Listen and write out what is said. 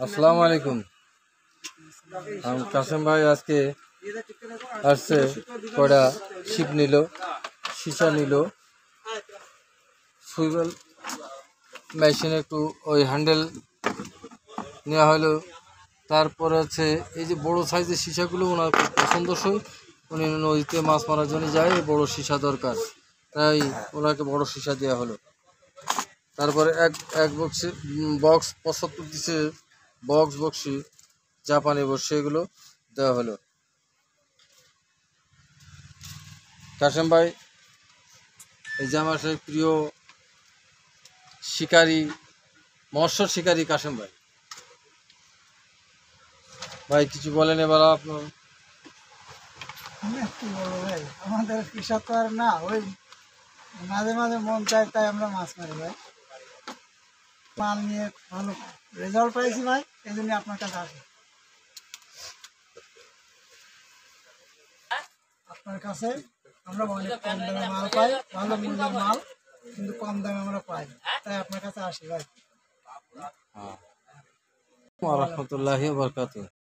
আসসালামু আলাইকুম। কাসেম ভাই আজকে আসছে, কয়টা শিপ নিল, সীসা নিল, সুইবেল মেশিন একটু ওই হ্যান্ডেল নেওয়া হলো। তারপরে হচ্ছে এই যে বড় সাইজের সীসাগুলো ওনার খুব পছন্দসই। উনি নদীতে মাছ মারার জন্য যায়, বড় সীসা দরকার, তাই ওনাকে বড় সীসা দেওয়া হলো। তারপরে এক বক্স 75 দিছে, বক্সি জাপানি বক্সি, এগুলো দেওয়া হলো। কাসেম ভাই এই যে আমার সেই প্রিয় শিকারী, মৎস্য শিকারী কাসেম ভাই, ভাই কিছু বলেন এবার আপনার। কি বলবো ভাই, আমাদের কৃষক তো আর না, ওই মাঝে মাঝে মন চায় তাই আমরা মাছ মারি ভাই। মাল নিয়ে ভালো রেজাল্ট পাইছি ভাই, এই জন্য আপনার কাছে আসি। আপনার কাছে আমরা অনেক কম দামে মাল পাই, ভালো মূল্যের মাল, কিন্তু কম দামে আমরা পাই, তাই আপনার কাছে আসি ভাই। রহমতুল্লাহি ওয়া বারাকাতুহু।